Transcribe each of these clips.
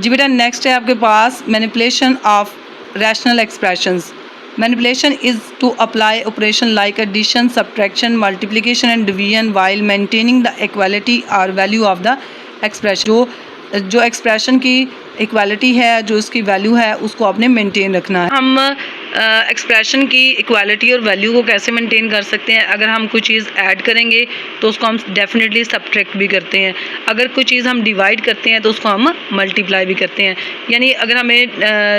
जी बेटा नेक्स्ट है आपके पास manipulation of rational expressions. Manipulation is to apply operation like addition, subtraction, multiplication and division while maintaining the equality और value of the expression. जो expression की equality है, जो उसकी वैल्यू है, उसको आपने मेंटेन रखना है। हम एक्सप्रेशन की इक्वालिटी और वैल्यू को कैसे मेंटेन कर सकते हैं? अगर हम कोई चीज़ ऐड करेंगे तो उसको हम डेफिनेटली सब्ट्रैक्ट भी करते हैं। अगर कोई चीज़ हम डिवाइड करते हैं तो उसको हम मल्टीप्लाई भी करते हैं। यानी अगर हमें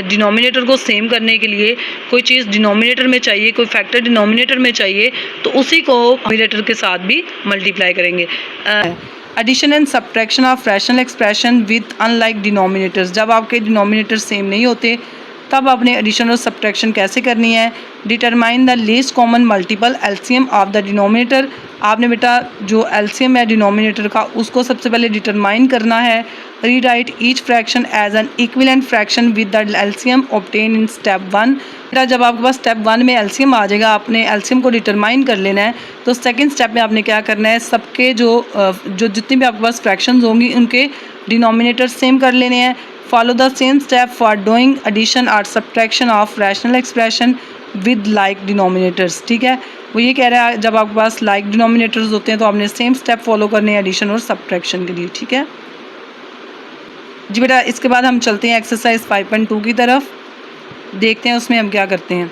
डिनोमिनेटर को सेम करने के लिए कोई चीज़ डिनोमिनेटर में चाहिए, कोई फैक्टर डिनोमिनेटर में चाहिए, तो उसी को डिनोमिनेटर के साथ भी मल्टीप्लाई करेंगे। Addition and subtraction of rational expression with unlike denominators. जब आपके डिनोमिनेटर सेम नहीं होते तब आपने एडिशन और सब्ट्रैक्शन कैसे करनी है? Determine the least common multiple LCM of the denominator. आपने बेटा जो एलसीएम है डिनोमिनेटर का, उसको सबसे पहले डिटरमाइन करना है। Rewrite each fraction as an equivalent fraction with the LCM obtain in step 1। बेटा जब आपके पास स्टेप 1 में एलसीएम आ जाएगा, आपने एलसीएम को डिटरमाइन कर लेना है। तो सेकंड स्टेप में आपने क्या करना है? सबके जो जितनी भी आपके पास फ्रैक्शंस होंगी उनके डिनोमिनेटर सेम कर लेने हैं। Follow the same step for doing addition और subtraction of rational expression with like denominators. ठीक है, वो ये कह रहा है जब आपके पास लाइक डिनोमिनेटर्स होते हैं तो आपने सेम स्टेप फॉलो करने हैं एडिशन और सब्ट्रैक्शन के लिए। ठीक है जी बेटा, इसके बाद हम चलते हैं एक्सरसाइज 5.2 की तरफ। देखते हैं उसमें हम क्या करते हैं।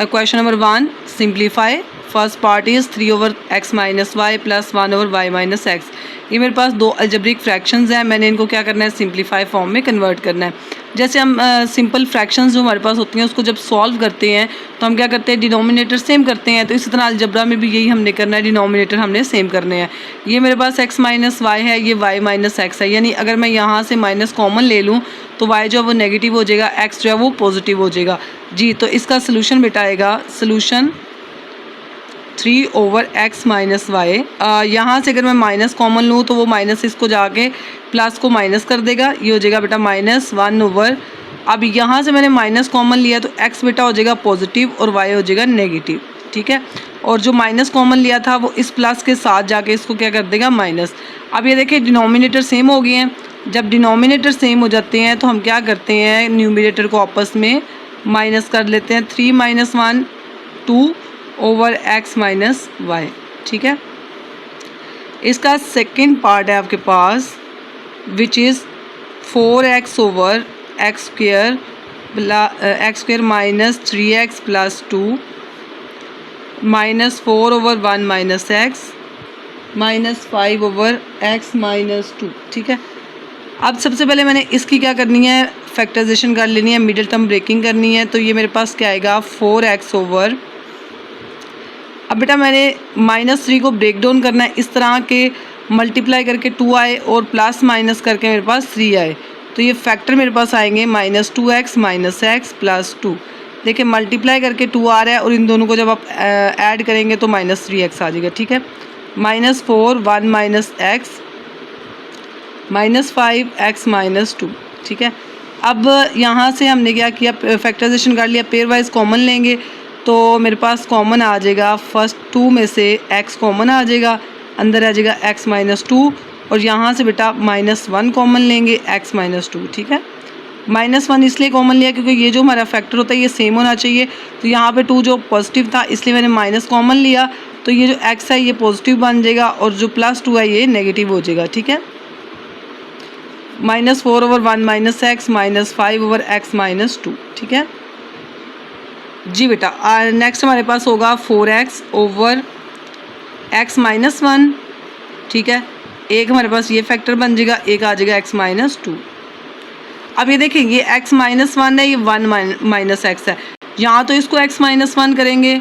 Question number 1, simplify. First part is 3/x - y + 1/y - x। ये मेरे पास दो अलजेब्रिक फ्रैक्शंस हैं, मैंने इनको क्या करना है? सिंप्लीफाई फॉर्म में कन्वर्ट करना है। जैसे हम सिंपल फ्रैक्शंस जो हमारे पास होती हैं उसको जब सॉल्व करते हैं तो हम क्या करते हैं? डिनोमिनेटर सेम करते हैं। तो इसी तरह अलजब्रा में भी यही हमने करना है, डिनोमिनेटर हमने सेम करने हैं। ये मेरे पास x - y है, ये y - x है। यानी अगर मैं यहाँ से माइनस कॉमन ले लूँ तो y जो है वो नेगेटिव हो जाएगा, x जो है वो पॉजिटिव हो जाएगा। जी, तो इसका सोल्यूशन बेटा आएगा सोल्यूशन 3/x - y। यहाँ से अगर मैं माइनस कॉमन लूँ तो वो माइनस इसको जाके प्लस को माइनस कर देगा, ये हो जाएगा बेटा -1/। अब यहाँ से मैंने माइनस कॉमन लिया तो x बेटा हो जाएगा पॉजिटिव और y हो जाएगा नेगेटिव। ठीक है, और जो माइनस कॉमन लिया था वो इस प्लस के साथ जाके इसको क्या कर देगा? माइनस। अब ये देखिए डिनोमिनेटर सेम हो गए हैं। जब डिनोमिनेटर सेम हो जाते हैं तो हम क्या करते हैं? न्यूमिनेटर को आपस में माइनस कर लेते हैं। 3 - 1 2/x - y। ठीक है, इसका सेकंड पार्ट है आपके पास which is 4x/x² - 3x + 2 -4/1 - x -5/x - 2। ठीक है, अब सबसे पहले मैंने इसकी क्या करनी है? फैक्टराइजेशन कर लेनी है, मिडिल टर्म ब्रेकिंग करनी है। तो ये मेरे पास क्या आएगा? 4x/। अब बेटा मैंने -3 को ब्रेक डाउन करना है, इस तरह के मल्टीप्लाई करके 2 आए और प्लस माइनस करके मेरे पास 3 आए। तो ये फैक्टर मेरे पास आएंगे -2x - x + 2। देखिए मल्टीप्लाई करके 2 आ रहा है और इन दोनों को जब आप ऐड करेंगे तो -3x आ जाएगा। ठीक है, -4/1 - x -5x - 2। ठीक है, अब यहाँ से हमने क्या किया? फैक्टराइजेशन कर लिया, पेयर वाइज कॉमन लेंगे तो मेरे पास कॉमन आ जाएगा फर्स्ट 2 में से x कॉमन आ जाएगा, अंदर आ जाएगा x - 2 और यहाँ से बेटा -1 कॉमन लेंगे x - 2। ठीक है, -1 इसलिए कॉमन लिया क्योंकि ये जो हमारा फैक्टर होता है ये सेम होना चाहिए। तो यहाँ पे 2 जो पॉजिटिव था इसलिए मैंने माइनस कॉमन लिया, तो ये जो x है ये पॉजिटिव बन जाएगा और जो +2 है ये नेगेटिव हो जाएगा। ठीक है, -4/1 - x -5/x - 2। ठीक है जी बेटा, नेक्स्ट हमारे पास होगा 4x/x - 1। ठीक है, एक हमारे पास ये फैक्टर बन जाएगा, एक आ जाएगा x - 2। अब ये देखिए ये x - 1 है, ये 1 - x है। यहाँ तो इसको x - 1 करेंगे।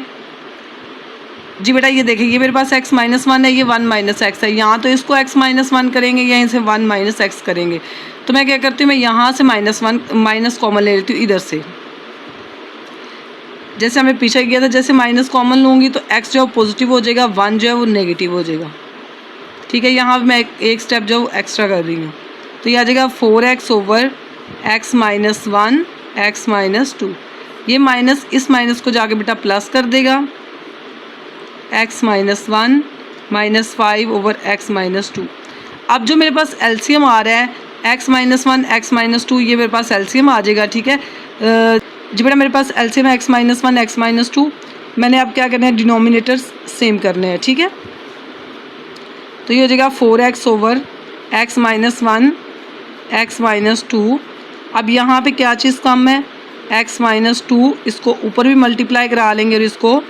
जी बेटा ये देखिए ये मेरे पास x - 1 है, ये 1 - x है। यहाँ तो इसको x - 1 करेंगे, यहीं से 1 - x करेंगे। तो मैं क्या करती हूँ? मैं यहाँ से माइनस कॉमन ले लेती हूँ इधर से, जैसे हमें पीछे किया था। जैसे माइनस कॉमन लूँगी तो x जो है पॉजिटिव हो जाएगा, 1 जो है वो नेगेटिव हो जाएगा। ठीक है, यहाँ मैं एक स्टेप जो एक्स्ट्रा कर रही हूँ। तो ये आ जाएगा 4x/x - 1 x - 2। ये माइनस इस माइनस को जाके बेटा प्लस कर देगा, x - 1 -5/x - 2। अब जो मेरे पास एलसीएम आ रहा है x-1 x-2, ये मेरे पास एलसीएम आ जाएगा, ठीक है। जी बेटा मेरे पास एलसीएम x-1 x-2, मैंने अब क्या करना है, डिनोमिनेटर्स सेम करने हैं, ठीक है। तो ये हो जाएगा 4x ओवर x-1 x-2। अब यहाँ पे क्या चीज़ कम है, x-2, इसको ऊपर भी मल्टीप्लाई करा लेंगे और इसको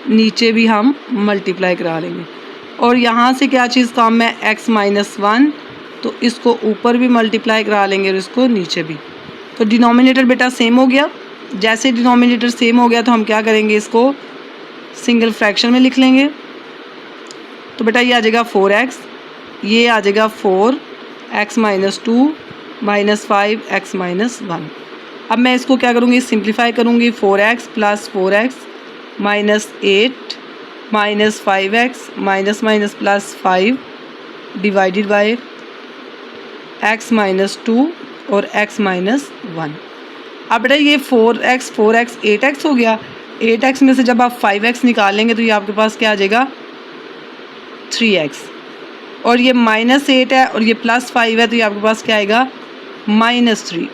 नीचे भी हम मल्टीप्लाई करा लेंगे। और यहाँ से क्या चीज़ कम है, x-1, तो इसको ऊपर भी मल्टीप्लाई करा लेंगे और इसको नीचे भी। तो डिनोमिनेटर बेटा सेम हो गया। जैसे डिनोमिनेटर सेम हो गया तो हम क्या करेंगे, इसको सिंगल फ्रैक्शन में लिख लेंगे। तो बेटा ये आ जाएगा 4x, ये आ जाएगा 4x-2 माइनस 5x-1। अब मैं इसको क्या करूँगी, सिंप्लीफाई करूँगी। 4x plus 4x minus 8 minus 5x minus minus plus 5 divided by x-2 और x-1। अब बेटा ये 4x 8x हो गया। 8x में से जब आप 5x निकालेंगे तो ये आपके पास क्या आ जाएगा, 3x। और ये -8 है और ये +5 है, तो ये आपके पास क्या आएगा, -3।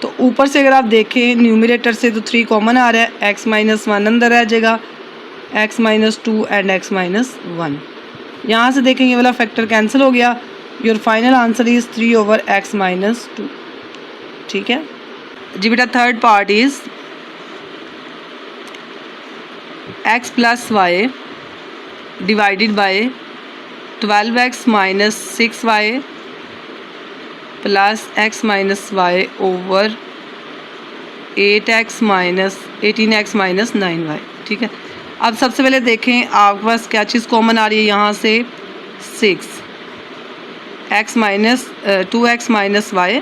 तो ऊपर से अगर आप देखें न्यूमरेटर से तो 3 कॉमन आ रहा है, x-1 अंदर रह जाएगा, x-2 एंड x-1। यहाँ से देखें ये वाला फैक्टर कैंसिल हो गया। Your final answer is 3 over x-2, ठीक है जी बेटा। Third part is x plus y divided by 12x minus 6y plus x minus y over 18x minus 9y, ठीक है। अब सबसे पहले देखें आपके पास क्या चीज़ कॉमन आ रही है, यहाँ से 6x minus 2x minus y,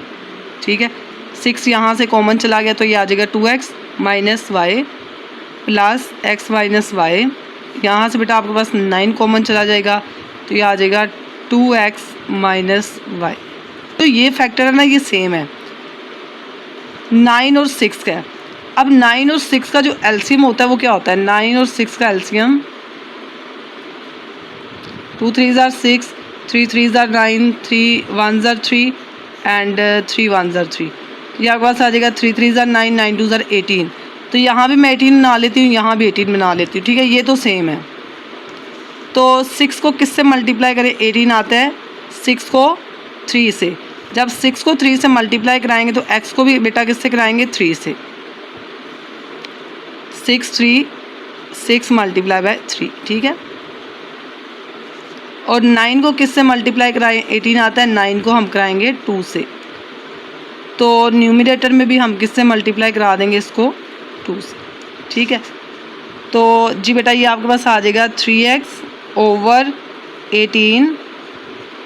ठीक है। 6 यहाँ से कॉमन चला गया तो ये आ जाएगा 2x minus y plus x minus y. यहाँ से बेटा आपके पास 9 कॉमन चला जाएगा तो ये आ जाएगा 2x माइनस वाई। तो ये फैक्टर है ना, ये सेम है 9 और 6 का। अब 9 और 6 का जो एलसीएम होता है वो क्या होता है, 9 और 6 का LCM 2 3s are 6, 3 3s are 9, 3 1s are 3 and 3 1s are 3। ये आपके पास आ जाएगा 3 3s are 9, 9 2s are 18। तो यहाँ भी मैं 18 बना लेती हूँ, यहाँ भी 18 बना लेती हूँ, ठीक है। ये तो सेम है। तो 6 को किससे मल्टीप्लाई करें, 18 आता है 6 को 3 से। जब 6 को 3 से मल्टीप्लाई कराएंगे तो x को भी बेटा किससे कराएंगे, 3 से। 6 मल्टीप्लाई बाय 3, ठीक है। और 9 को किससे मल्टीप्लाई कराएं, 18 आता है, 9 को हम कराएंगे 2 से। तो न्यूमरेटर में भी हम किससे मल्टीप्लाई करा देंगे, इसको 2 से, ठीक है। तो जी बेटा ये आपके पास आ जाएगा 3x over 18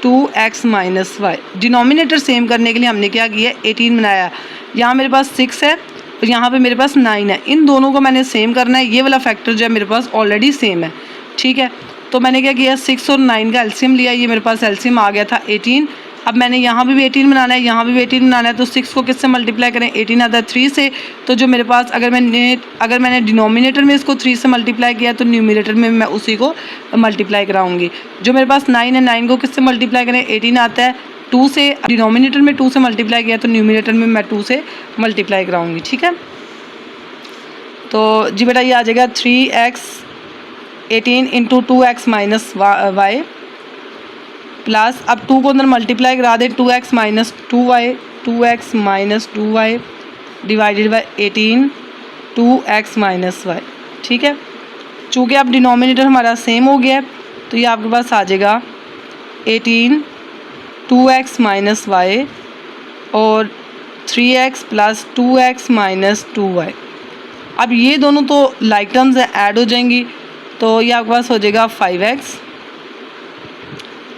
2x minus y. Denominator same करने के लिए हमने क्या किया, 18 बनाया। यहाँ मेरे पास 6 है और यहाँ पे मेरे पास 9 है। इन दोनों को मैंने सेम करना है। ये वाला फैक्टर जो है मेरे पास ऑलरेडी सेम है, ठीक है। तो मैंने क्या किया, 6 और 9 का एलसीएम लिया। ये मेरे पास एलसीएम आ गया था 18। अब मैंने यहाँ भी 18 बनाना है, यहाँ भी 18 बनाना है। तो 6 को किससे मल्टीप्लाई करें, 18 आता है 3 से। तो जो मेरे पास अगर मैंने डिनोमिनेटर में इसको 3 से मल्टीप्लाई किया तो न्यूमरेटर में मैं उसी को मल्टीप्लाई कराऊंगी। जो मेरे पास 9 है, 9 को किससे मल्टीप्लाई करें, 18 आता है 2 से। डिनोमिनेटर में 2 से मल्टीप्लाई किया तो न्यूमरेटर में मैं 2 से मल्टीप्लाई कराऊंगी, ठीक है। तो जी बेटा ये आ जाएगा 3x 18 into 2x minus y plus, अब 2 को अंदर मल्टीप्लाई करा दें, 2x minus 2y, 2x minus 2y divided by 18 2x minus y, ठीक है। चूँकि अब डिनोमिनेटर हमारा सेम हो गया तो ये आपके पास आ जाएगा 18 2x माइनस वाई और 3x plus 2x minus 2y। अब ये दोनों तो लाइक टर्म्स हैं, ऐड हो जाएंगी। तो ये आपके पास हो जाएगा 5x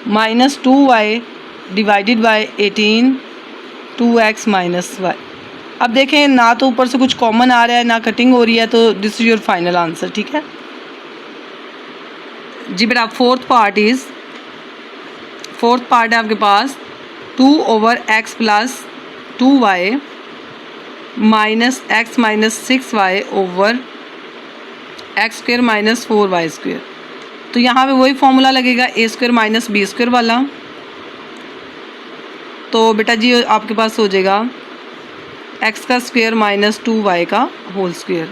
minus 2y divided by 18 2x minus y. अब देखें ना तो ऊपर से कुछ कॉमन आ रहा है ना कटिंग हो रही है, तो this is your final answer, ठीक है जी बेटा। फोर्थ पार्ट है आपके पास 2 over x plus 2y minus x minus 6y over x square minus 4y square. तो यहाँ पे वही फॉर्मूला लगेगा ए स्क्वायर माइनस बी स्क्वायर वाला। तो बेटा जी आपके पास हो जाएगा एक्स का स्क्वायर माइनस 2y का होल स्क्वायर।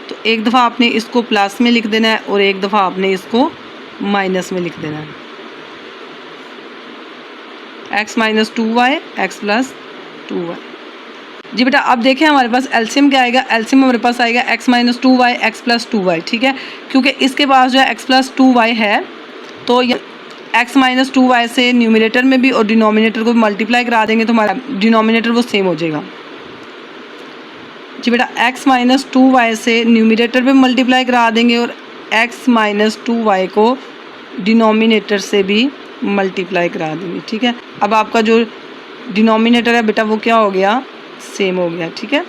तो एक दफ़ा आपने इसको प्लस में लिख देना है और एक दफ़ा आपने इसको माइनस में लिख देना है। x minus 2y x plus 2y। जी बेटा अब देखें हमारे पास एलसीएम क्या आएगा। एलसीएम हमारे पास आएगा x minus 2y x plus 2y। ठीक है, क्योंकि इसके पास जो है x प्लस 2y है तो ये x माइनस 2y से न्यूमिनेटर में भी और डिनोमिनेटर को मल्टीप्लाई करा देंगे तो हमारा डिनोमिनेटर वो सेम हो जाएगा। जी बेटा x माइनस 2y से न्यूमिनेटर पे मल्टीप्लाई करा देंगे और x माइनस 2y को डिनोमिनेटर से भी मल्टीप्लाई करा देंगे। ठीक है, अब आपका जो डिनोमिनेटर है बेटा वो क्या हो गया, सेम हो गया। ठीक है,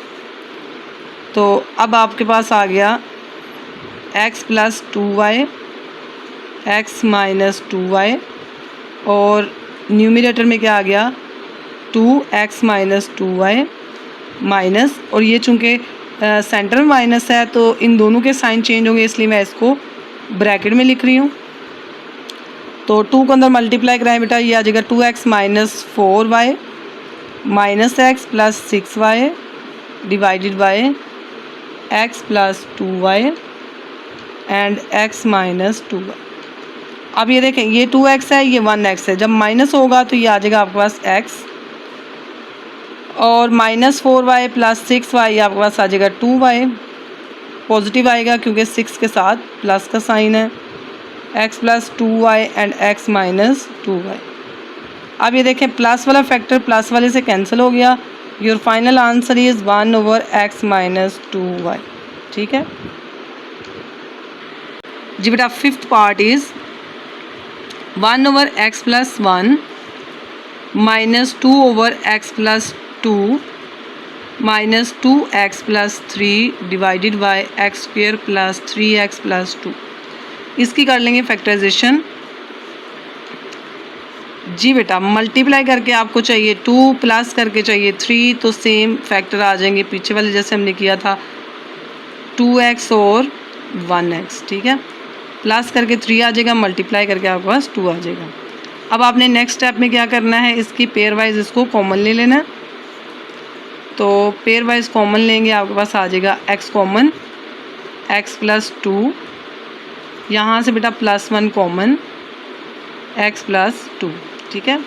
तो अब आपके पास आ गया x plus 2y x minus 2y और न्यूमिनेटर में क्या आ गया 2x माइनस 2y माइनस, और ये चूँकि सेंटर में माइनस है तो इन दोनों के साइन चेंज होंगे इसलिए मैं इसको ब्रैकेट में लिख रही हूँ। तो 2 को अंदर मल्टीप्लाई कराएं बेटा, ये आ जाएगा 2x minus 4y minus x plus 6y divided by x plus 2y and x minus 2y। अब ये देखें ये 2x है ये 1x है, जब माइनस होगा तो ये आ जाएगा आपके पास x और माइनस 4y प्लस 6y आपके पास आ जाएगा 2y। पॉजिटिव आएगा क्योंकि 6 के साथ प्लस का साइन है। x plus 2y and x minus 2y। अब ये देखें प्लस वाला फैक्टर प्लस वाले से कैंसिल हो गया। Your final answer is 1/x minus 2y। ठीक है जी बेटा, fifth part is 1/x plus 1 minus 2/x plus 2 minus 2x plus 3 divided by x square plus 3x plus 2। इसकी कर लेंगे फैक्टराइजेशन। जी बेटा मल्टीप्लाई करके आपको चाहिए 2 प्लस करके चाहिए 3, तो सेम फैक्टर आ जाएंगे पीछे वाले जैसे हमने किया था 2x और 1x। ठीक है, प्लस करके 3 आ जाएगा, मल्टीप्लाई करके आपके पास 2 आ जाएगा। अब आपने नेक्स्ट स्टेप में क्या करना है, इसकी पेयर वाइज इसको कॉमन ले लेना है। तो पेयर वाइज कॉमन लेंगे आपके पास आ जाएगा x कॉमन x प्लस 2, यहाँ से बेटा प्लस 1 कॉमन x प्लस 2। ठीक है,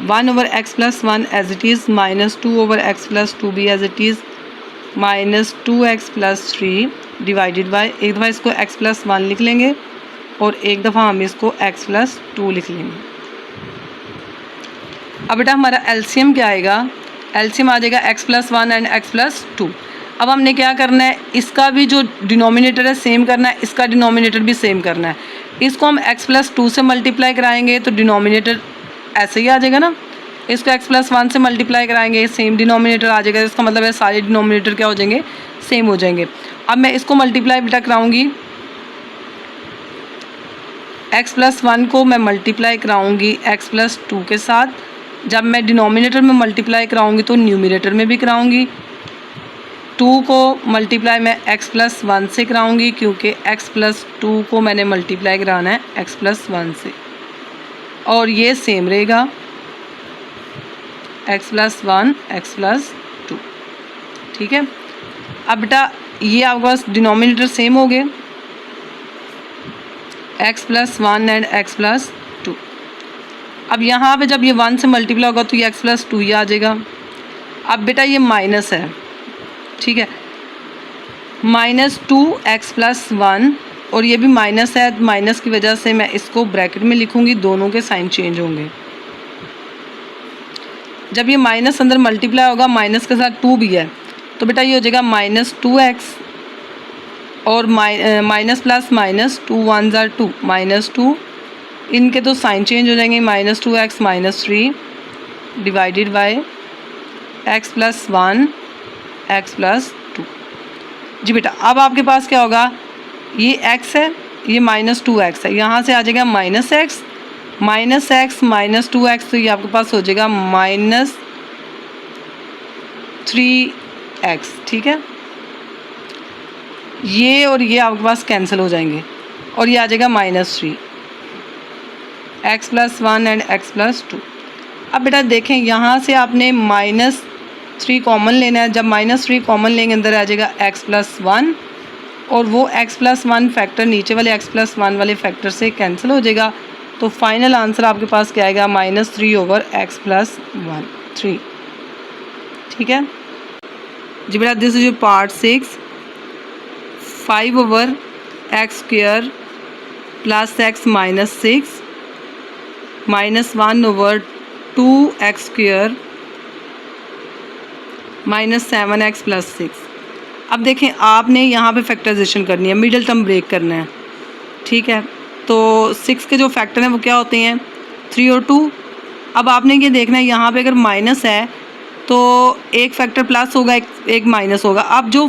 1/x plus 1 as it is minus 2/x plus 2 भी as it is minus 2x plus 3 divided by, एक दफ़ा इसको x प्लस 1 लिख लेंगे और एक दफ़ा हम इसको x प्लस 2 लिख लेंगे। अब बेटा हमारा एलसीएम क्या आएगा, एलसीएम आ जाएगा x plus 1 and x plus 2। अब हमने क्या करना है, इसका भी जो डिनोमिनेटर है सेम करना है, इसका डिनोमिनेटर भी सेम करना है। इसको हम x प्लस 2 से मल्टीप्लाई कराएंगे तो डिनोमिनेटर ऐसे ही आ जाएगा ना, इसको x प्लस 1 से मल्टीप्लाई कराएंगे सेम डिनोमिनेटर आ जाएगा। इसका मतलब है सारे डिनोमिनेटर क्या हो जाएंगे, सेम हो जाएंगे। अब मैं इसको मल्टीप्लाई बेटा कराऊंगी, x प्लस 1 को मैं मल्टीप्लाई कराऊंगी x प्लस 2 के साथ। जब मैं डिनोमिनेटर में मल्टीप्लाई कराऊंगी तो न्यूमिनेटर में भी कराऊंगी। 2 को मल्टीप्लाई मैं x प्लस 1 से कराऊंगी क्योंकि x प्लस 2 को मैंने मल्टीप्लाई कराना है x प्लस 1 से, और ये सेम रहेगा x प्लस 1 x प्लस 2। ठीक है, अब बेटा ये आपके पास डिनोमिनेटर सेम हो गए x plus 1 and x plus 2। अब यहाँ पे जब ये 1 से मल्टीप्लाई होगा तो ये x प्लस 2 ही आ जाएगा। अब बेटा ये माइनस है, ठीक है, माइनस 2x प्लस 1 और ये भी माइनस है, माइनस की वजह से मैं इसको ब्रैकेट में लिखूंगी, दोनों के साइन चेंज होंगे। जब ये माइनस अंदर मल्टीप्लाई होगा माइनस के साथ 2 भी है तो बेटा ये हो जाएगा माइनस 2x और माइनस प्लस माइनस 2 1 ज़ार 2 माइनस 2, इनके तो साइन चेंज हो जाएंगे, minus 2x minus 3 divided by x plus 1 x plus 2। जी बेटा अब आपके पास क्या होगा, ये x है ये माइनस 2x है, यहाँ से आ जाएगा माइनस x माइनस 2x, तो ये आपके पास हो जाएगा माइनस 3x। ठीक है, ये और ये आपके पास कैंसिल हो जाएंगे, और ये आ जाएगा -3, x+1 एंड x+2। अब बेटा देखें यहाँ से आपने -3 कॉमन लेना है। जब -3 कॉमन लेंगे अंदर आ जाएगा x+1 और वो x+1 फैक्टर नीचे वाले x+1 वाले फैक्टर से कैंसिल हो जाएगा। तो फाइनल आंसर आपके पास क्या आएगा, -3/x+1 3। ठीक है जी बेटा, this is part 6 5/x² + x - 6 -1/2x² - 7x + 6। अब देखें आपने यहाँ पे फैक्टराइजेशन करनी है, मिडिल टर्म ब्रेक करना है। ठीक है, तो 6 के जो फैक्टर हैं वो क्या होते हैं, 3 और 2। अब आपने ये देखना है यहाँ पे अगर माइनस है तो एक फैक्टर प्लस होगा, एक माइनस होगा। अब जो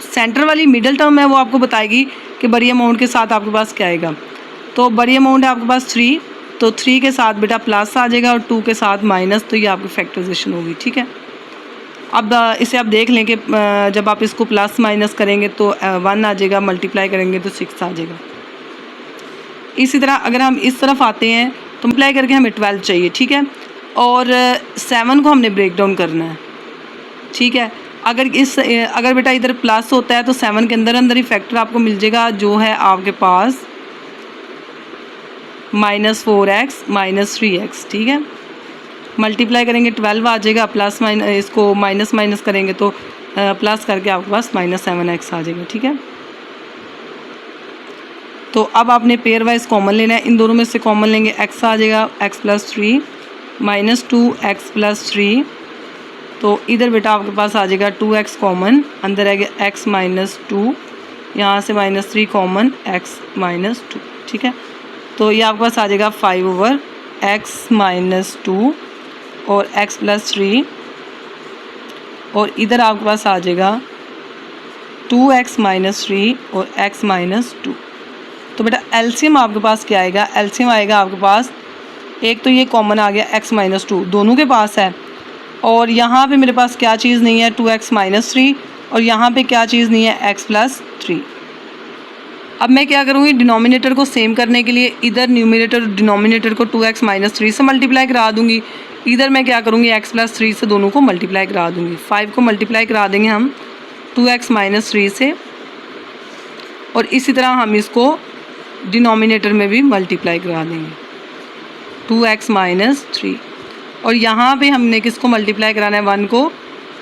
सेंटर वाली मिडिल टर्म है वो आपको बताएगी कि बड़ी अमाउंट के साथ आपके पास क्या आएगा। तो बड़ी अमाउंट है आपके पास 3, तो 3 के साथ बेटा प्लस आ जाएगा और 2 के साथ माइनस, तो ये आपकी फैक्टराइजेशन होगी। ठीक है, अब इसे आप देख लें कि जब आप इसको प्लस माइनस करेंगे तो 1 आ जाएगा, मल्टीप्लाई करेंगे तो 6 आ जाएगा। इसी तरह अगर हम इस तरफ आते हैं तो मल्टीप्लाई करके हमें 12 चाहिए। ठीक है, और 7 को हमने ब्रेक डाउन करना है। ठीक है, अगर बेटा इधर प्लस होता है तो 7 के अंदर ही फैक्टर आपको मिल जाएगा जो है आपके पास -4x - 3x। ठीक है, मल्टीप्लाई करेंगे 12 आ जाएगा, प्लस माइनस इसको माइनस करेंगे तो प्लस करके आपके पास -7x आ जाएगा। ठीक है, तो अब आपने पेयर वाइज कॉमन लेना है। इन दोनों में से कॉमन लेंगे, x आ जाएगा x+3 -2x + 3। तो इधर बेटा आपके पास आ जाएगा 2x कॉमन, अंदर आएगा x - 2, यहाँ से -3 कॉमन x - 2। ठीक है, तो ये आपके पास आ जाएगा 5/x - 2 और x+3, और इधर आपके पास आ जाएगा 2x - 3 और x - 2। तो बेटा एलसीएम आपके पास क्या आएगा, एलसीएम आएगा आपके पास, एक तो ये कॉमन आ गया x - 2 दोनों के पास है, और यहाँ पे मेरे पास क्या चीज़ नहीं है 2x - 3, और यहाँ पे क्या चीज़ नहीं है x+3। अब मैं क्या करूँगी, डिनोमिनेटर को सेम करने के लिए इधर न्यूमिनेटर और डिनोमिनेटर को 2x - 3 से मल्टीप्लाई करा दूँगी। इधर मैं क्या करूँगी, x+3 से दोनों को मल्टीप्लाई करा दूँगी। 5 को मल्टीप्लाई करा देंगे हम 2x - 3 से, और इसी तरह हम इसको डिनोमिनेटर में भी मल्टीप्लाई करा देंगे 2x - 3, और यहाँ पे हमने किसको मल्टीप्लाई कराना है, 1 को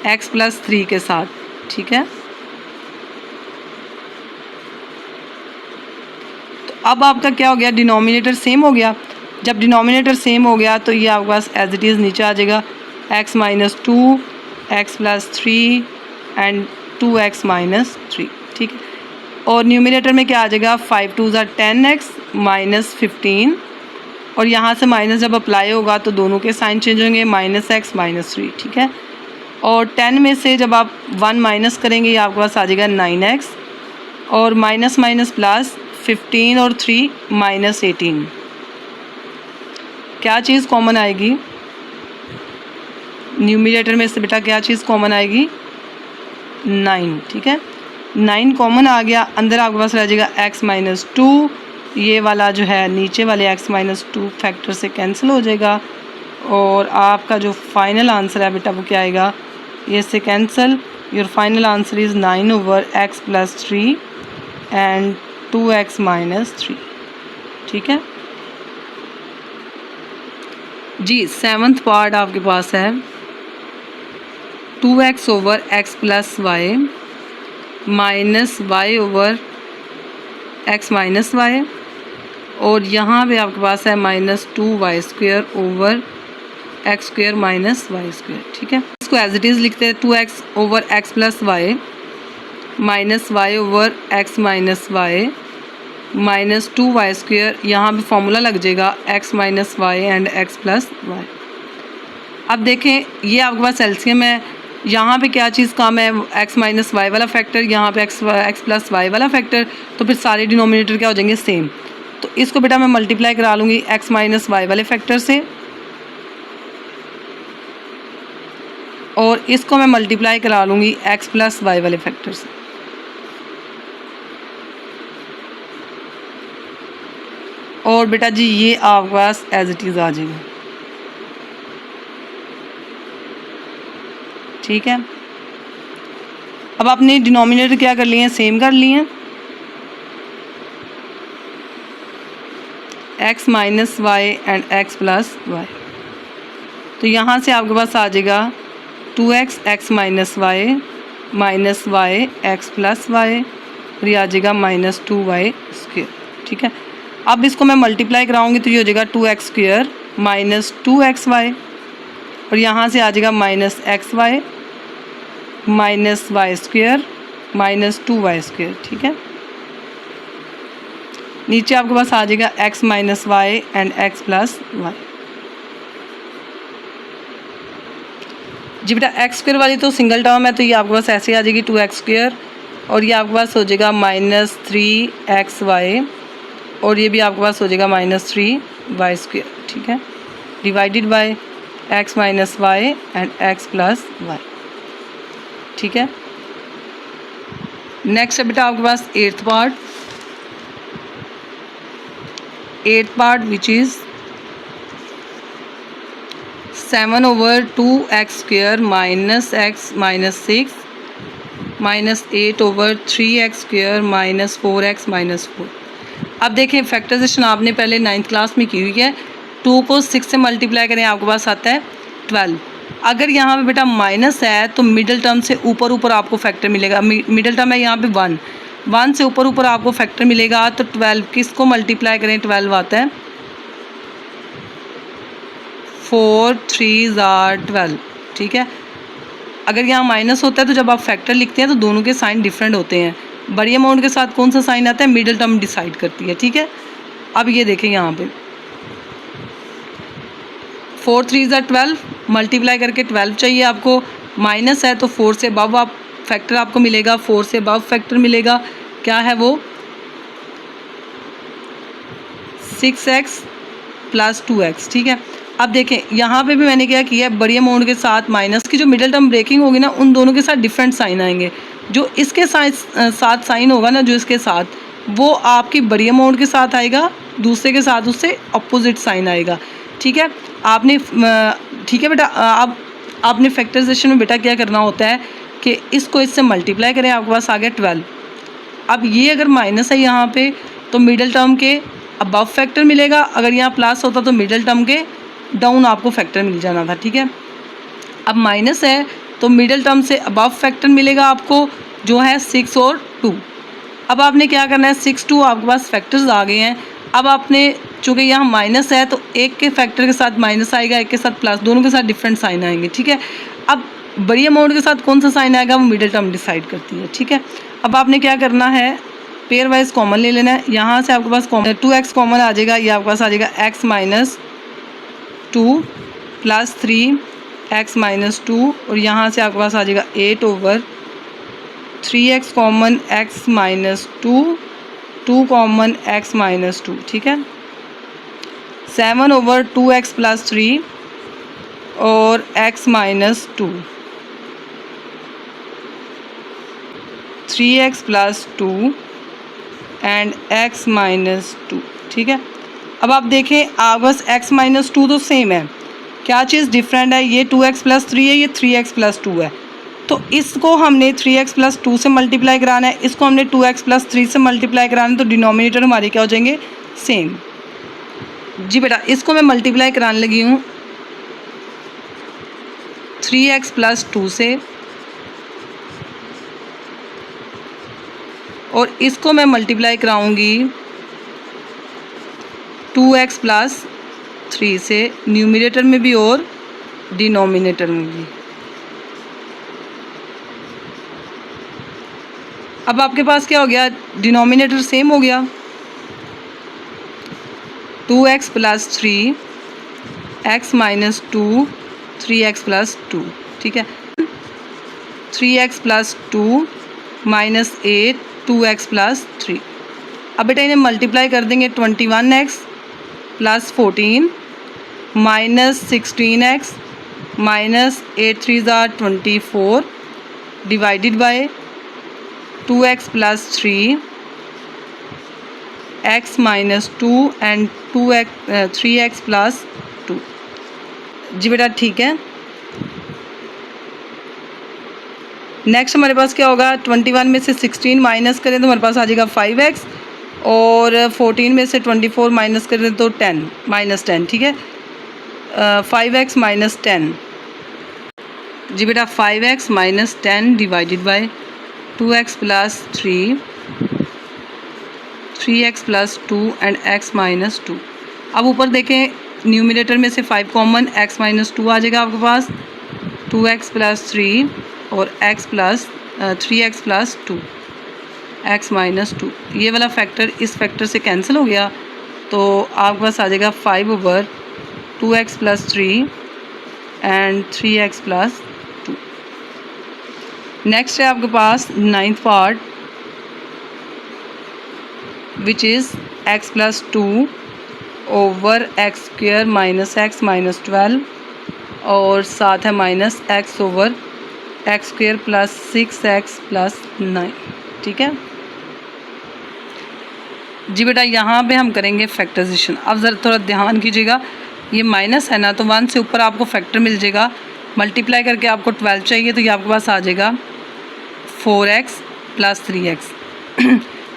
x+3 के साथ। ठीक है, तो अब आपका क्या हो गया, डिनोमिनेटर सेम हो गया। जब डिनोमिनेटर सेम हो गया तो ये आपके पास एज इट इज़ नीचे आ जाएगा x - 2 x+3 एंड 2x - 3। ठीक है, और न्यूमिनेटर में क्या आ जाएगा, 5 2 = 10x - 15, और यहाँ से माइनस जब अप्लाई होगा तो दोनों के साइन चेंज होंगे, -x - 3। ठीक है, और 10 में से जब आप 1 माइनस करेंगे ये आपके पास आ जाएगा 9x, और माइनस प्लस 15 और 3 -18। क्या चीज़ कॉमन आएगी न्यूमिनेटर में से बेटा, क्या चीज़ कॉमन आएगी, 9। ठीक है, 9 कॉमन आ गया, अंदर आपके पास रह जाएगा x - 2, ये वाला जो है नीचे वाले x - 2 फैक्टर से कैंसिल हो जाएगा, और आपका जो फाइनल आंसर है बेटा वो क्या आएगा, ये से cancel, your final answer is 9/x+3 and 2x - 3। ठीक है जी, 7th पार्ट आपके पास है 2x/x + y -y/x - y, और यहाँ पे आपके पास है -2y² x² - y²। ठीक है, इसको एज इट इज़ लिखते हैं 2x/x + y -y/x - y -2y², यहाँ पे फॉर्मूला लग जाएगा x - y and x + y। अब देखें ये आपके पास एलसीएम है, यहाँ पे क्या चीज़ कम है, x - y वाला फैक्टर, यहाँ पे x + y वाला फैक्टर, तो फिर सारे डिनोमिनेटर क्या हो जाएंगे, सेम। तो इसको बेटा मैं मल्टीप्लाई करा लूँगी x - y वाले फैक्टर से, और इसको मैं मल्टीप्लाई करा लूँगी x + y वाले फैक्टर से। और बेटा जी ये आपके पास एज इट इज़ आ जाएगा, ठीक है। अब आपने डिनोमिनेटर क्या कर लिए हैं, सेम कर लिए हैं, x minus y and x plus y. तो यहाँ से आपके पास आ जाएगा 2x x minus y x plus y, और ये आ जाएगा -2y स्क्वेयर, ठीक है। अब इसको मैं मल्टीप्लाई कराऊंगी तो ये हो जाएगा 2x स्क्वेयर -2xy, और यहाँ से आ जाएगा -xy -y square -2y square, ठीक है। नीचे आपके पास आ जाएगा x minus y and x plus y. जी बेटा एक्स स्क्वेयर वाली तो सिंगल टर्म है, तो ये आपके पास ऐसे आ जाएगी 2x स्क्वेयर, और ये आपके पास हो जाएगा -3xy, और ये भी आपके पास हो जाएगा -3y स्क्वेयर, ठीक है, divided by x minus y and x plus y, ठीक है। नेक्स्ट है बेटा आपके पास eighth part which is 7/2x square -x -6 -8/3x square -4x -4। अब देखें फैक्टराइजेशन आपने पहले 9th क्लास में की हुई है। 2 को 6 से मल्टीप्लाई करें आपके पास आता है 12। अगर यहाँ पे बेटा माइनस है तो मिडिल टर्म से ऊपर आपको फैक्टर मिलेगा। मिडिल टर्म है यहाँ पे 1 से ऊपर आपको फैक्टर मिलेगा। तो 12 किसको मल्टीप्लाई करें, 12 आता है 4 3 12, ठीक है। अगर यहाँ माइनस होता है तो जब आप फैक्टर लिखते हैं तो दोनों के साइन डिफरेंट होते हैं। बड़ी अमाउंट के साथ कौन सा साइन आता है, मिडिल टर्म डिसाइड करती है, ठीक है। अब ये देखें यहाँ पे 4 3 12 मल्टीप्लाई करके 12 चाहिए आपको। माइनस है तो 4 से अबव आप फैक्टर आपको मिलेगा, 4 से अबव फैक्टर मिलेगा, क्या है वो 6x प्लस 2x, ठीक है। अब देखें यहाँ पे भी मैंने क्या किया है, बड़ी अमाउंट के साथ माइनस की जो मिडिल टर्म ब्रेकिंग होगी ना, उन दोनों के साथ डिफरेंट साइन आएंगे। जो इसके साथ साइन होगा ना, जो इसके साथ, वो आपकी बड़ी अमाउंट के साथ आएगा, दूसरे के साथ उससे अपोजिट साइन आएगा, ठीक है। आपने ठीक है बेटा, अब आपने फैक्टराइजेशन में बेटा क्या करना होता है कि इसको इससे मल्टीप्लाई करें, आपके पास आ गया 12। अब ये अगर माइनस है यहाँ पे तो मिडिल टर्म के अबव फैक्टर मिलेगा, अगर यहाँ प्लस होता तो मिडिल टर्म के डाउन आपको फैक्टर मिल जाना था, ठीक है। अब माइनस है तो मिडिल टर्म से अबव फैक्टर मिलेगा आपको, जो है 6 और 2। अब आपने क्या करना है, 6 2 आपके पास फैक्टर्स आ गए हैं। अब आपने चूँकि यहाँ माइनस है तो एक के फैक्टर के साथ माइनस आएगा, एक के साथ प्लस, दोनों के साथ डिफरेंट साइन आएंगे, ठीक है। अब बड़ी अमाउंट के साथ कौन सा साइन आएगा, वो मिडिल टर्म डिसाइड करती है, ठीक है। अब आपने क्या करना है, पेयर वाइज कॉमन ले लेना है। यहाँ से आपके पास 2x कॉमन आ जाएगा, ये आपके पास आ जाएगा x minus 2 plus 3x minus 2, और यहाँ से आपके पास आ जाएगा 8/3x common x minus 2 common x minus 2, ठीक है। 7/2x प्लस 3 और x minus 2, 3x plus 2 and x minus 2, ठीक है। अब आप देखें आपके पास x माइनस 2 तो सेम है, क्या चीज़ डिफरेंट है, ये 2x प्लस 3 है, ये 3x प्लस 2 है। तो इसको हमने 3x प्लस 2 से मल्टीप्लाई कराना है, इसको हमने 2x प्लस 3 से मल्टीप्लाई कराना है, तो डिनोमिनेटर हमारे क्या हो जाएंगे, सेम। जी बेटा इसको मैं मल्टीप्लाई कराने लगी हूँ 3x प्लस 2 से, और इसको मैं मल्टीप्लाई कराऊंगी 2x प्लस 3 से, न्यूमरेटर में भी और डिनोमिनेटर में भी। अब आपके पास क्या हो गया, डिनोमिनेटर सेम हो गया, 2x plus 3 x minus 2 3x plus 2, ठीक है। 3x plus 2 minus 8 2x plus 3। अब बेटा इन्हें मल्टीप्लाई कर देंगे, 21x plus 14 minus 16x minus 8 3 24 divided by 2x plus 3 x minus 2 and 3x plus 2। जी बेटा ठीक है। नेक्स्ट हमारे पास क्या होगा, 21 में से 16 माइनस करें तो हमारे पास आ जाएगा 5x, और 14 में से 24 माइनस करें तो 10 माइनस 10, ठीक है। 5x minus 10। जी बेटा 5x minus 10 divided by 2x plus 3, 3x plus 2 and x minus 2। अब ऊपर देखें, न्यूमिनेटर में से 5 कॉमन, x माइनस 2 आ जाएगा आपके पास, 2x प्लस 3 और x plus 3x plus 2, x minus 2। ये वाला फैक्टर इस फैक्टर से कैंसिल हो गया, तो आपके पास आ जाएगा 5/2x plus 3 and 3x plus 2। Next है आपके पास 9th part, which is x plus 2 over x square minus x minus 12, और साथ है minus x over x square plus 6x plus 9, ठीक है। जी बेटा यहाँ पे हम करेंगे फैक्टराइजेशन। अब ज़रा थोड़ा ध्यान कीजिएगा, ये माइनस है ना, तो 1 से ऊपर आपको फैक्टर मिल जाएगा, मल्टीप्लाई करके आपको 12 चाहिए, तो ये आपके पास आ जाएगा 4x प्लस 3x।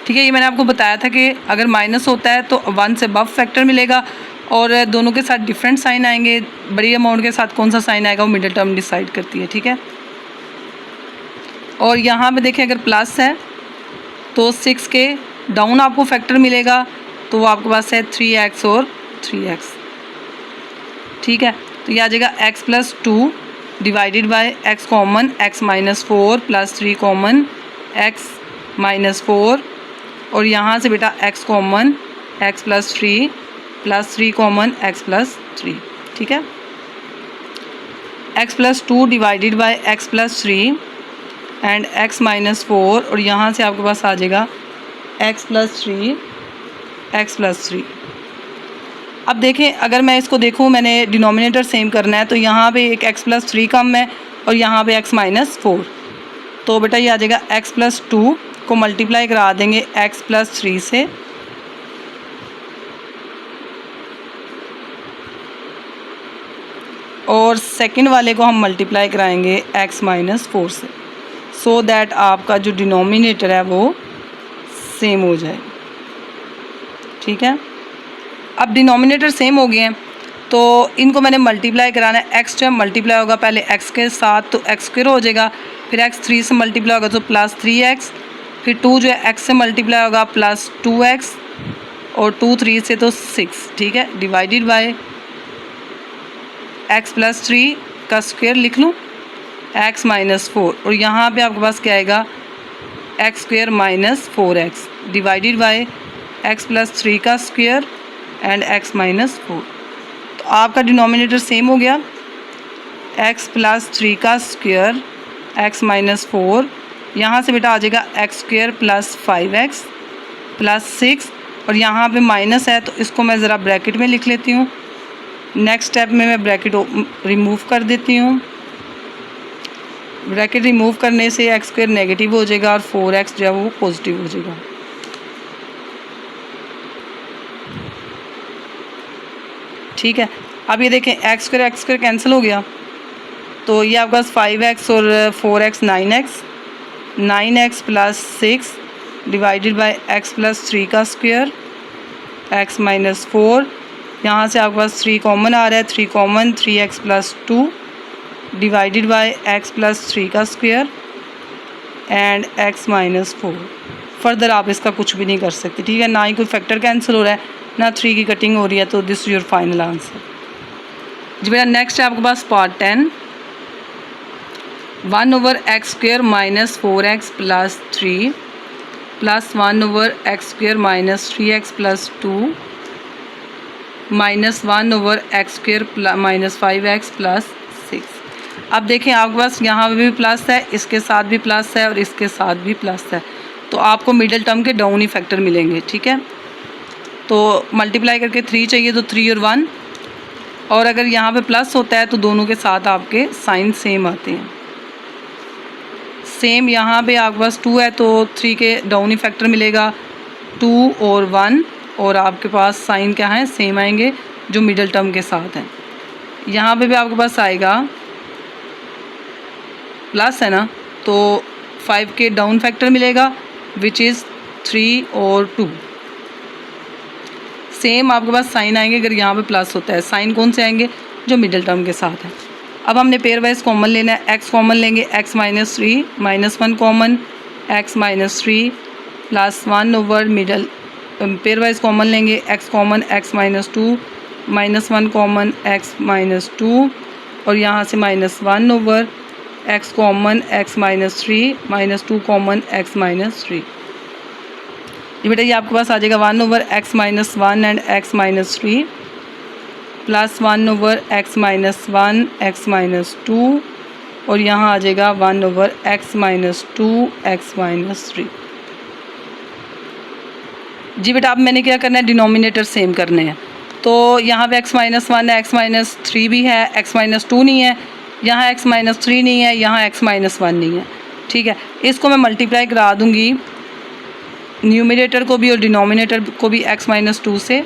ठीक है, ये मैंने आपको बताया था कि अगर माइनस होता है तो 1 से अबव फैक्टर मिलेगा, और दोनों के साथ डिफरेंट साइन आएंगे। बड़ी अमाउंट के साथ कौन सा साइन आएगा वो मिडिल टर्म डिसाइड करती है, ठीक है। और यहाँ पे देखें, अगर प्लस है तो 6 के डाउन आपको फैक्टर मिलेगा, तो वो आपके पास है 3x और 3x, ठीक है। तो ये आ जाएगा x plus 2 divided by x common, x minus 4 plus 3 common, x minus 4, और यहाँ से बेटा x common, x plus 3 common, x plus 3, ठीक है। x plus 2 divided by x plus 3 and x minus 4, और यहाँ से आपके पास आ जाएगा x प्लस 3। अब देखें, अगर मैं इसको देखूँ, मैंने डिनोमिनेटर सेम करना है, तो यहाँ पे एक x प्लस 3 कम है और यहाँ पे x माइनस 4, तो बेटा ये आ जाएगा x प्लस 2 को मल्टीप्लाई करा देंगे x प्लस 3 से, और सेकंड वाले को हम मल्टीप्लाई कराएंगे x माइनस 4 से, सो दैट आपका जो डिनोमिनेटर है वो सेम हो जाए, ठीक है। अब डिनोमिनेटर सेम हो गए हैं, तो इनको मैंने मल्टीप्लाई कराना है। x जो है मल्टीप्लाई होगा पहले x के साथ, तो x स्क्वायर हो जाएगा, फिर x 3 से मल्टीप्लाई होगा तो प्लस 3x, फिर 2 जो है x से मल्टीप्लाई होगा प्लस 2x, और 2 3 से तो 6, ठीक है, डिवाइडेड बाय x प्लस 3 का स्क्वायर लिख लूँ, x माइनस 4, और यहाँ पे आपके पास क्या आएगा, x square minus 4x divided by x plus 3 का स्क्वायर एंड x माइनस 4। तो आपका डिनोमिनेटर सेम हो गया, x प्लस 3 का स्क्वायर, x माइनस 4, यहाँ से बेटा आ जाएगा x square plus 5x plus 6, और यहाँ पे माइनस है तो इसको मैं ज़रा ब्रैकेट में लिख लेती हूँ। नेक्स्ट स्टेप में मैं ब्रैकेट रिमूव कर देती हूँ। ब्रैकेट रिमूव करने से x स्क्वायर नेगेटिव हो जाएगा और 4x जो है वो पॉजिटिव हो जाएगा। ठीक है, अब ये देखें x स्क्वायर कैंसिल हो गया, तो ये आपके पास 5x और 4x 9x plus 6 divided by x plus 3 का स्क्वायर, x माइनस 4, यहाँ से आपके पास 3 कॉमन आ रहा है, 3 common, 3x plus 2 divided by x plus 3 का square and x minus 4। Further आप इसका कुछ भी नहीं कर सकते, ठीक है, ना ही कोई फैक्टर कैंसिल हो रहा है, ना 3 की कटिंग हो रही है, तो दिस योर फाइनल आंसर। जी बेटा नेक्स्ट है आपके पास part 10, 1 over x square minus 4x plus 3 plus 1 over x square minus 3x plus 2 minus 1 over x square minus 5x plus 6। अब देखें आपके पास यहाँ भी प्लस है, इसके साथ भी प्लस है और इसके साथ भी प्लस है, तो आपको मिडिल टर्म के डाउन ही फैक्टर मिलेंगे, ठीक है। तो मल्टीप्लाई करके 3 चाहिए तो 3 और 1, और अगर यहाँ पे प्लस होता है तो दोनों के साथ आपके साइन सेम आते हैं। सेम यहाँ पे आपके पास 2 है तो 3 के डाउन ही फैक्टर मिलेगा 2 और 1, और आपके पास साइन क्या है, सेम आएंगे जो मिडल टर्म के साथ हैं। यहाँ पे भी आपके पास आएगा प्लस है ना, तो 5 के डाउन फैक्टर मिलेगा विच इज़ 3 और 2। सेम आपके पास साइन आएंगे अगर यहाँ पे प्लस होता है। साइन कौन से आएंगे, जो मिडल टर्म के साथ है। अब हमने पेयर वाइज कॉमन लेना है। एक्स कॉमन लेंगे, x minus 3 -1 common, x minus 3 plus 1 over middle. Pairwise common लेंगे, x common, x minus 2 -1 common, x minus 2 और यहाँ से -1 over x common, x minus 3 -2 common, x minus 3। ये बेटा ये आपके पास आ जाएगा 1 over x minus 1 and x minus 3 plus 1 over x minus 1 x minus 2 और यहाँ आ जाएगा 1 over x minus 2 x minus 3। जी बेटा अब मैंने क्या करना है, डिनोमिनेटर सेम करने हैं। तो यहाँ पे x माइनस 1 है, x माइनस 3 भी है, x माइनस 2 नहीं है, यहाँ x माइनस 3 नहीं है, यहाँ x माइनस 1 नहीं है। ठीक है, इसको मैं मल्टीप्लाई करा दूँगी न्यूमिनेटर को भी और डिनोमिनेटर को भी x माइनस 2 से,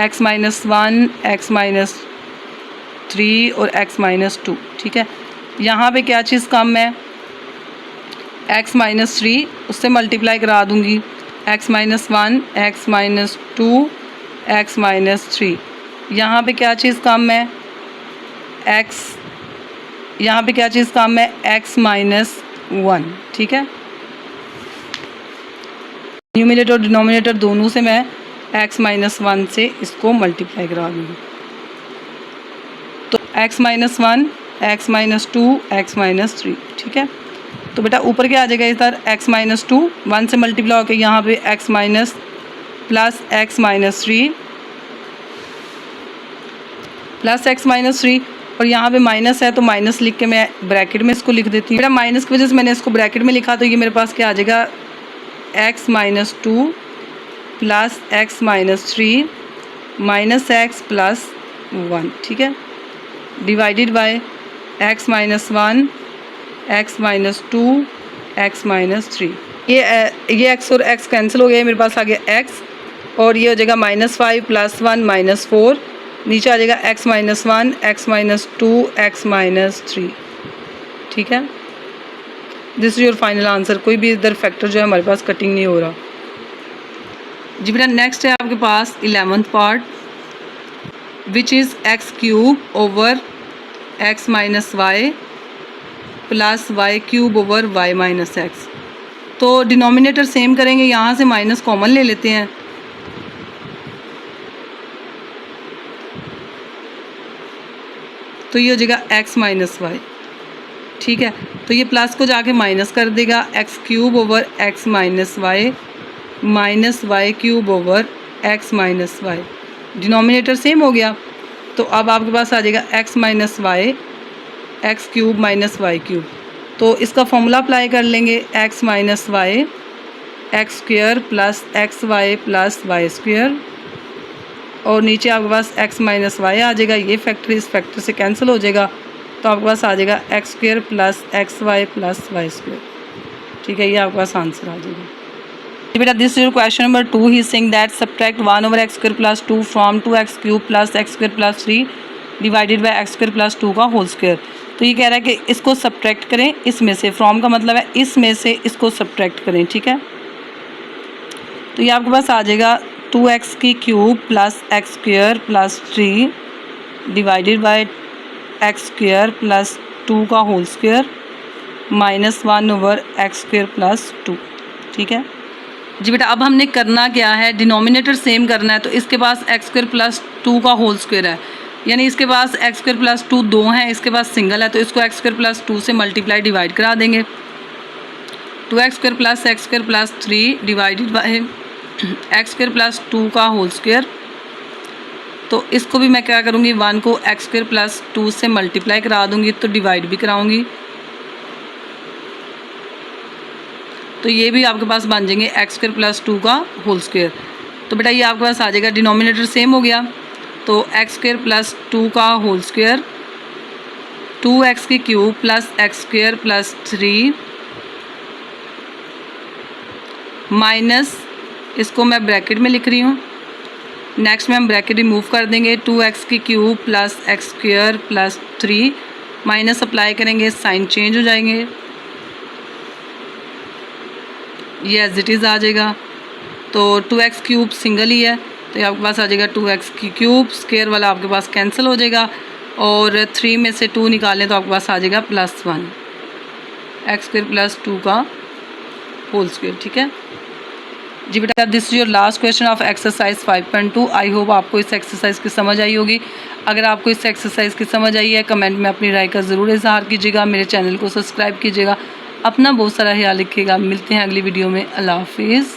x माइनस 1 x माइनस 3 और x माइनस 2। ठीक है, यहाँ पे क्या चीज़ कम है, x माइनस 3 उससे मल्टीप्लाई करा दूँगी, x minus 1 x minus 2 x minus 3। यहाँ पे क्या चीज़ कम है, x, यहाँ पे क्या चीज़ कम है, x माइनस 1। ठीक है, न्यूमिनेटर और डिनोमिनेटर दोनों से मैं x माइनस 1 से इसको मल्टीप्लाई करा दूँगी। तो x minus 1 x minus 2 x minus 3। ठीक है, तो बेटा ऊपर क्या आ जाएगा इधर, x माइनस 2 1 से मल्टीप्लाई होकर यहाँ पे x minus plus x minus 3 plus x minus 3 और यहाँ पे माइनस है तो माइनस लिख के मैं ब्रैकेट में इसको लिख देती हूँ। बेटा माइनस की वजह से मैंने इसको ब्रैकेट में लिखा, तो ये मेरे पास क्या आ जाएगा, x minus 2 plus x minus 3 minus x plus 1। ठीक है, divided by x minus 1 x minus 2 x minus 3। ये x और x कैंसिल हो गया, मेरे पास आ गया x और ये हो जाएगा -5 प्लस 1 -4, नीचे आ जाएगा x minus 1 x minus 2 x minus 3। ठीक है, this is your final answer. कोई भी इधर फैक्टर जो है हमारे पास कटिंग नहीं हो रहा। जी बेटा नेक्स्ट है आपके पास 11th part which is x cube over x minus y plus y cube over y minus x. तो डिनोमिनेटर सेम करेंगे, यहाँ से माइनस कॉमन ले लेते हैं। तो ये हो जाएगा एक्स माइनस वाई। ठीक है, तो ये प्लस को जाके माइनस कर देगा, x cube over x minus y minus y cube over x minus y. Denominator same हो गया, तो अब आपके पास आ जाएगा x minus y x cube minus y cube. तो इसका फॉर्मूला अप्लाई कर लेंगे, x minus y x square plus x y plus y square और नीचे आपके पास एक्स माइनस वाई आ जाएगा। ये फैक्टर इस फैक्टर से कैंसिल हो जाएगा, तो आपके पास आ जाएगा x square plus x y plus y square. ठीक है, ये आपके पास आंसर आ जाएगा। बेटा this is your question number 2। He is saying that subtract 1 over x square plus 2 from 2x cube plus x square plus 3 divided by x square plus 2 का whole square. तो ये कह रहा है कि इसको सब्ट्रैक्ट करें इसमें से, फ्रॉम का मतलब है इसमें से इसको सब्ट्रैक्ट करें। ठीक है, तो ये आपके पास आ जाएगा 2x की cube plus x square plus 3 divided by x square plus 2 का whole square minus 1 over x square plus 2। ठीक है जी बेटा, अब हमने करना क्या है, डिनोमिनेटर सेम करना है। तो इसके पास एक्स स्क्वायर प्लस 2 का होल स्क्वायर है, यानी इसके पास एक्स स्क्वायर प्लस 2 2 हैं, इसके पास सिंगल है, तो इसको एक्स स्क्वायर प्लस 2 से मल्टीप्लाई डिवाइड करा देंगे। 2x square plus 3 divided by x square plus 2 का होल स्क्वायर। तो इसको भी मैं क्या करूँगी, 1 को एक्स स्क्वायर प्लस 2 से मल्टीप्लाई करा दूँगी, तो डिवाइड भी कराऊँगी। तो ये भी आपके पास बन जाएंगे एक्स स्क्वायर प्लस 2 का होल स्क्वायर। तो बेटा ये आपके पास आ जाएगा, डिनोमिनेटर सेम हो गया, तो एक्स स्क्वायर प्लस 2 का होल स्क्वायर 2x की cube plus x square plus 3 minus इसको मैं ब्रैकेट में लिख रही हूँ। नेक्स्ट में हम ब्रैकेट रिमूव कर देंगे, 2x की cube plus x square plus 3 minus apply करेंगे, साइन चेंज हो जाएंगे, ये एज इट इज़ आ जाएगा। तो 2x क्यूब सिंगल ही है तो आपके पास आ जाएगा 2x की क्यूब, स्क्वायर वाला आपके पास कैंसिल हो जाएगा और 3 में से 2 निकालें तो आपके पास आ जाएगा +1, एक्स स्क्वायर प्लस 2 का होल स्क्वायर। ठीक है जी बेटा, this is your last question of exercise 5.2। I hope आपको इस एक्सरसाइज की समझ आई होगी। अगर आपको इस एक्सरसाइज की समझ आई है कमेंट में अपनी राय का ज़रूर इजहार कीजिएगा। मेरे चैनल को सब्सक्राइब कीजिएगा। अपना बहुत सारा ख्याल रखिएगा। मिलते हैं अगली वीडियो में। अल्लाह हाफिज़।